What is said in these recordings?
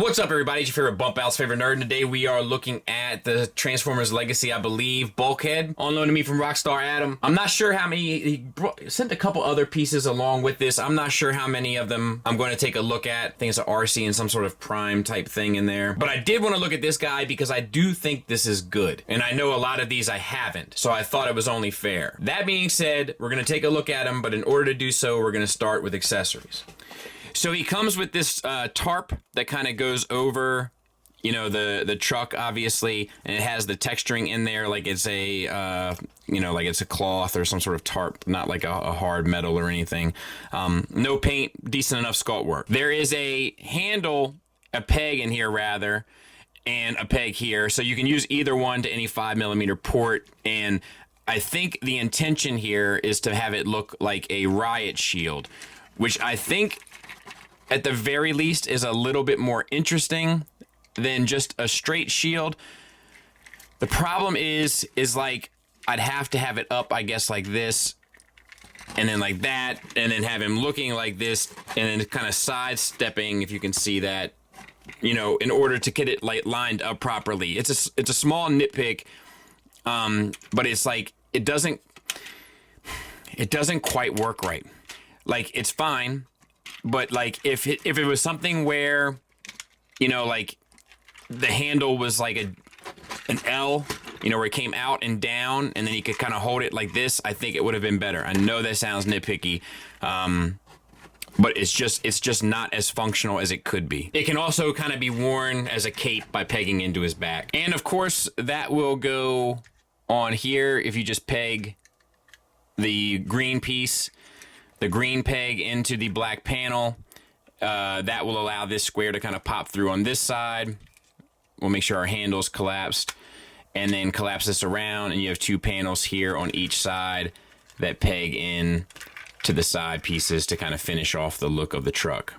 What's up, everybody? It's your favorite bump out's favorite nerd, and today we are looking at the Transformers Legacy, I believe, Bulkhead, on loan to me from Rockstar Adam. I'm not sure how many, he sent a couple other pieces along with this. I'm not sure how many of them I'm going to take a look at. I think it's an RC and some sort of Prime type thing in there. But I did want to look at this guy because I do think this is good. And I know a lot of these I haven't, so I thought it was only fair. That being said, we're going to take a look at him, but in order to do so, we're going to start with accessories. So he comes with this tarp that kind of goes over, you know, the truck, obviously, and it has the texturing in there like it's a, you know, like it's a cloth or some sort of tarp, not like a hard metal or anything. No paint, decent enough sculpt work. There is a handle, a peg in here rather, and a peg here, so you can use either one to any 5mm port, and I think the intention here is to have it look like a riot shield, which I think at the very least is a little bit more interesting than just a straight shield. The problem is like I'd have to have it up, I guess, like this, and then like that, and then have him looking like this, and then kind of sidestepping, if you can see that, you know, in order to get it like lined up properly. It's a small nitpick, but it's like it doesn't quite work right. Like, it's fine. But like if it was something where, you know, like the handle was like an L, you know, where it came out and down, and then you could kind of hold it like this, I think it would have been better. I know that sounds nitpicky, but it's just not as functional as it could be. It can also kind of be worn as a cape by pegging into his back. And of course, that will go on here if you just peg the green piece, the green peg into the black panel. That will allow this square to kind of pop through on this side. We'll make sure our handle's collapsed, and then collapse this around, and you have two panels here on each side that peg in to the side pieces to kind of finish off the look of the truck.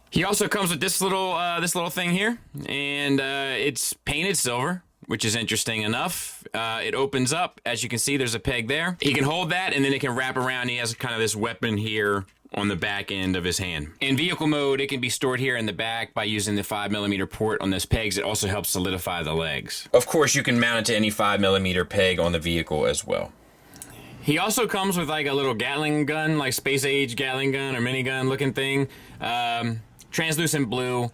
He also comes with this little thing here, and it's painted silver, which is interesting enough. It opens up. As you can see, there's a peg there. He can hold that, and then it can wrap around. He has kind of this weapon here on the back end of his hand. In vehicle mode, it can be stored here in the back by using the 5mm port on those pegs. It also helps solidify the legs. Of course, you can mount it to any 5mm peg on the vehicle as well. He also comes with like a little Gatling gun, like space age Gatling gun or minigun looking thing. Translucent blue,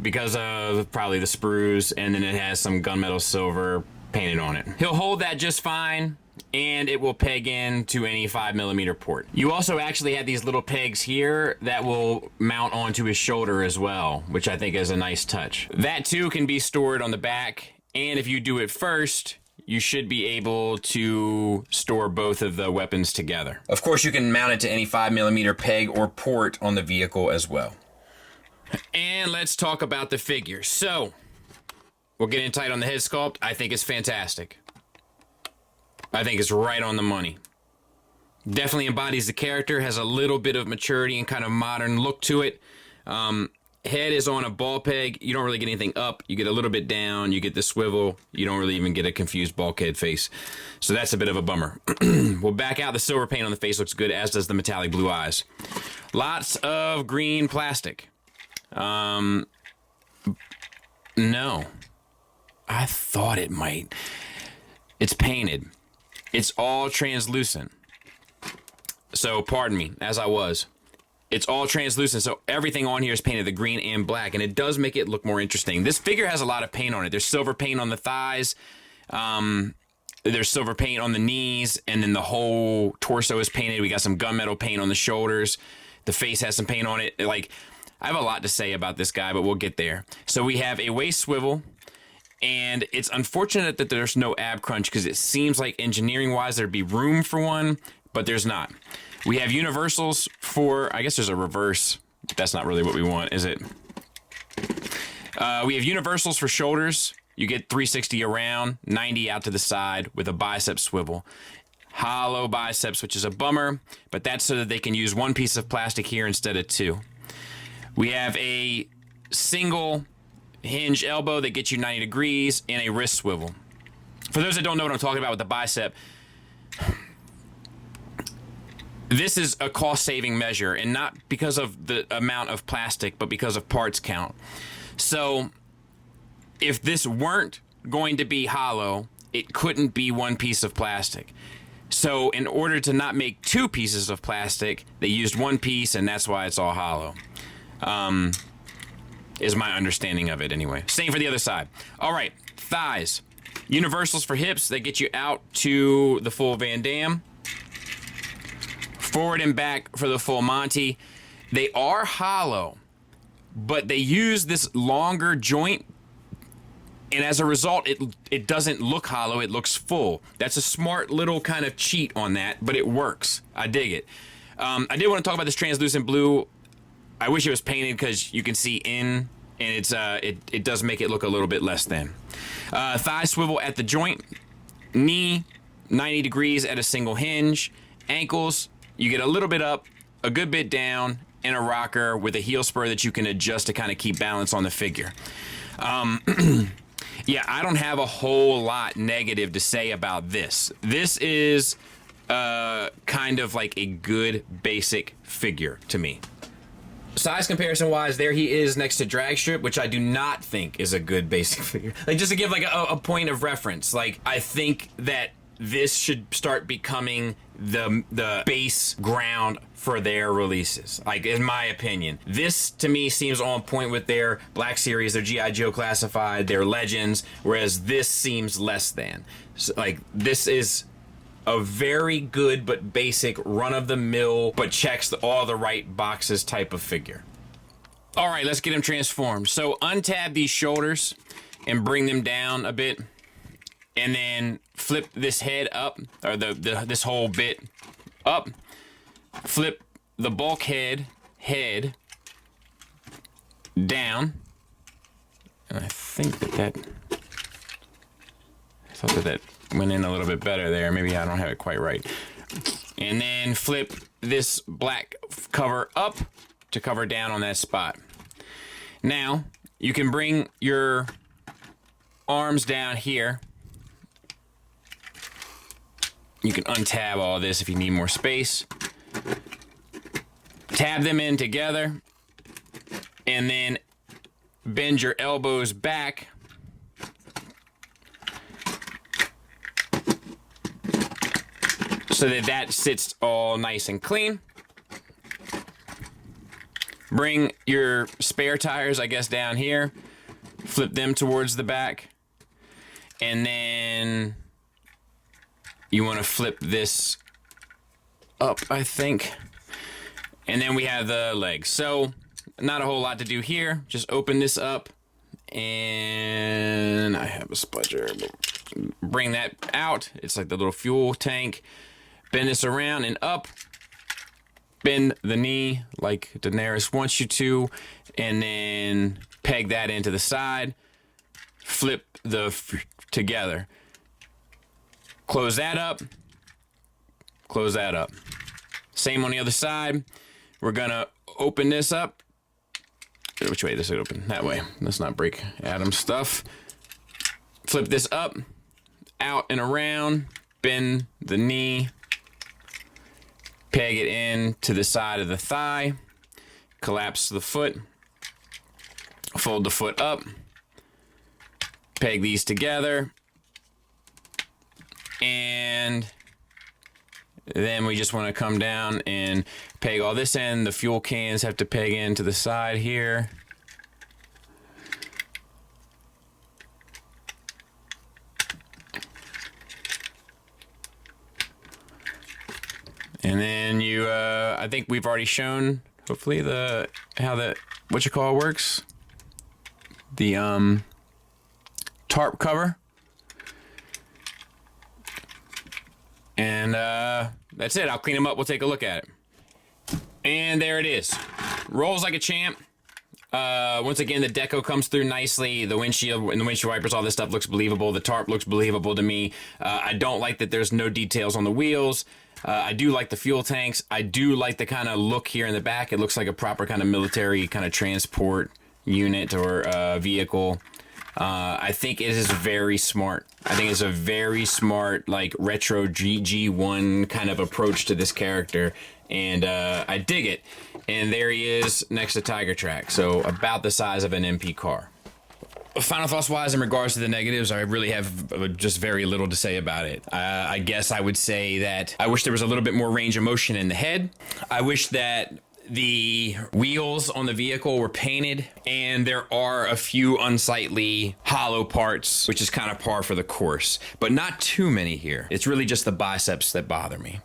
because of probably the sprues, and then it has some gunmetal silver painted on it. He'll hold that just fine, and it will peg in to any 5mm port. You also actually have these little pegs here that will mount onto his shoulder as well, which I think is a nice touch. That too can be stored on the back, and if you do it first, you should be able to store both of the weapons together. Of course, you can mount it to any 5mm peg or port on the vehicle as well. And let's talk about the figure. So, we'll get in tight on the head sculpt. I think it's fantastic. I think it's right on the money. Definitely embodies the character, has a little bit of maturity and kind of modern look to it. Head is on a ball peg. You don't really get anything up. You get a little bit down. You get the swivel. You don't really even get a confused bulkhead face. So that's a bit of a bummer. We'll back out. The silver paint on the face looks good, as does the metallic blue eyes. Lots of green plastic. No. I thought it might. It's painted. It's all translucent. So, pardon me, as I was. It's all translucent, so everything on here is painted the green and black, and it does make it look more interesting. This figure has a lot of paint on it. There's silver paint on the thighs, there's silver paint on the knees, and then the whole torso is painted. We got some gunmetal paint on the shoulders. The face has some paint on it. Like, I have a lot to say about this guy, but we'll get there. So we have a waist swivel, and it's unfortunate that there's no ab crunch because it seems like engineering-wise there'd be room for one, but there's not. We have universals for, I guess there's a reverse. That's not really what we want, is it? We have universals for shoulders. You get 360 around, 90 out to the side with a bicep swivel. Hollow biceps, which is a bummer, but that's so that they can use one piece of plastic here instead of two. We have a single hinge elbow that gets you 90 degrees and a wrist swivel. For those that don't know what I'm talking about with the bicep, this is a cost-saving measure, and not because of the amount of plastic, but because of parts count. So if this weren't going to be hollow, it couldn't be one piece of plastic. So in order to not make two pieces of plastic, they used one piece, and that's why it's all hollow. Is my understanding of it anyway. Same for the other side. All right, thighs. Universals for hips, that get you out to the full Van Damme. Forward and back for the full Monty. They are hollow, but they use this longer joint, and as a result, it doesn't look hollow, it looks full. That's a smart little kind of cheat on that, but it works. I dig it. I did want to talk about this translucent blue. I wish it was painted because you can see in, and it's it does make it look a little bit less than. Thigh swivel at the joint. Knee, 90 degrees at a single hinge. Ankles, you get a little bit up, a good bit down, and a rocker with a heel spur that you can adjust to kind of keep balance on the figure. Yeah, I don't have a whole lot negative to say about this. This is kind of like a good basic figure to me. Size comparison wise, there he is next to Dragstrip, which I do not think is a good basic figure. Like, just to give like a point of reference, like, I think that this should start becoming the base ground for their releases, like, in my opinion. This to me seems on point with their Black Series, their G.I. Joe Classified, their Legends, whereas this seems less than. So, like, this is a very good but basic run-of-the-mill but checks all the right boxes type of figure. All right, let's get him transformed. So untab these shoulders and bring them down a bit, and then flip this head up, or this whole bit up. Flip the bulkhead head down, and I think that I thought that went in a little bit better there. Maybe I don't have it quite right. And then flip this black cover up to cover down on that spot. Now, you can bring your arms down here. You can untab all this if you need more space. Tab them in together. And then bend your elbows back. So that sits all nice and clean. Bring your spare tires, I guess, down here. Flip them towards the back. And then you want to flip this up, I think. And then we have the legs. So not a whole lot to do here. Just open this up. And I have a spudger. Bring that out. It's like the little fuel tank. Bend this around and up. Bend the knee like Daenerys wants you to. And then peg that into the side. Flip the together. Close that up. Close that up. Same on the other side. We're gonna open this up. Which way does it open? That way. Let's not break Adam's stuff. Flip this up. Out and around. Bend the knee. Peg it in to the side of the thigh. Collapse the foot. Fold the foot up. Peg these together. And then we just want to come down and peg all this in. The fuel cans have to peg in to the side here. And then you, I think we've already shown, hopefully, how the works. The tarp cover. And that's it. I'll clean them up. We'll take a look at it. And there it is. Rolls like a champ. Once again, the deco comes through nicely. The windshield and the windshield wipers, all this stuff looks believable. The tarp looks believable to me. I don't like that there's no details on the wheels. I do like the fuel tanks. I do like the kind of look here in the back. It looks like a proper kind of military kind of transport unit or vehicle. I think it is very smart. I think it's a very smart, like, retro GG1 kind of approach to this character. And I dig it. And there he is next to Tiger Track. So about the size of an MP car. Final thoughts wise, in regards to the negatives, I really have just very little to say about it. I guess I would say that I wish there was a little bit more range of motion in the head. I wish that the wheels on the vehicle were painted, and there are a few unsightly hollow parts, which is kind of par for the course, but not too many here. It's really just the biceps that bother me.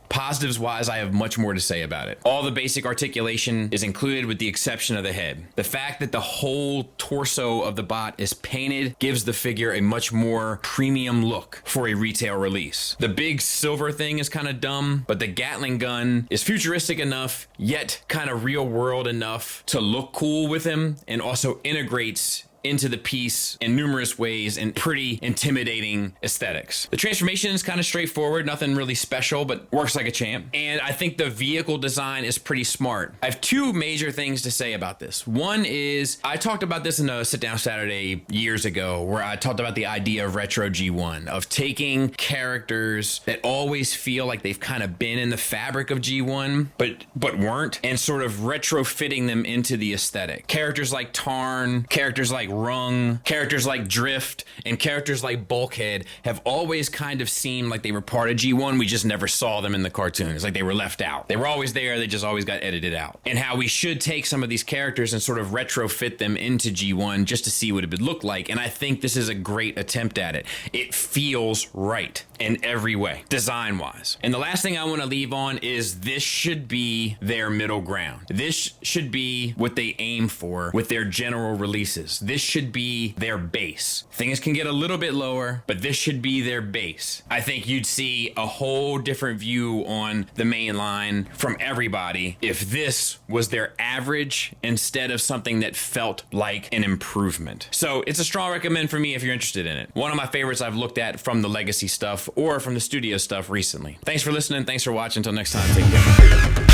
Positives wise, I have much more to say about it. All the basic articulation is included with the exception of the head. The fact that the whole torso of the bot is painted gives the figure a much more premium look for a retail release. The big silver thing is kind of dumb, but the Gatling gun is futuristic enough, yet kind of real world enough to look cool with him, and also integrates into the piece in numerous ways and pretty intimidating aesthetics. The transformation is kind of straightforward, nothing really special, but works like a champ. And I think the vehicle design is pretty smart. I have two major things to say about this. One is, I talked about this in a Sit Down Saturday years ago, where I talked about the idea of retro G1, of taking characters that always feel like they've kind of been in the fabric of G1, but weren't, and sort of retrofitting them into the aesthetic. Characters like Tarn, characters like Rung, characters like Drift, and characters like Bulkhead have always kind of seemed like they were part of G1. We just never saw them in the cartoons. Like they were left out. They were always there. They just always got edited out. And how we should take some of these characters and sort of retrofit them into G1 just to see what it would look like. And I think this is a great attempt at it. It feels right in every way, design-wise. And the last thing I want to leave on is this should be their middle ground. This should be what they aim for with their general releases. This should be their base. Things can get a little bit lower, but this should be their base. I think you'd see a whole different view on the main line from everybody if this was their average instead of something that felt like an improvement. So it's a strong recommend for me if you're interested in it. One of my favorites I've looked at from the legacy stuff or from the studio stuff recently. Thanks for listening. Thanks for watching. Until next time, take care.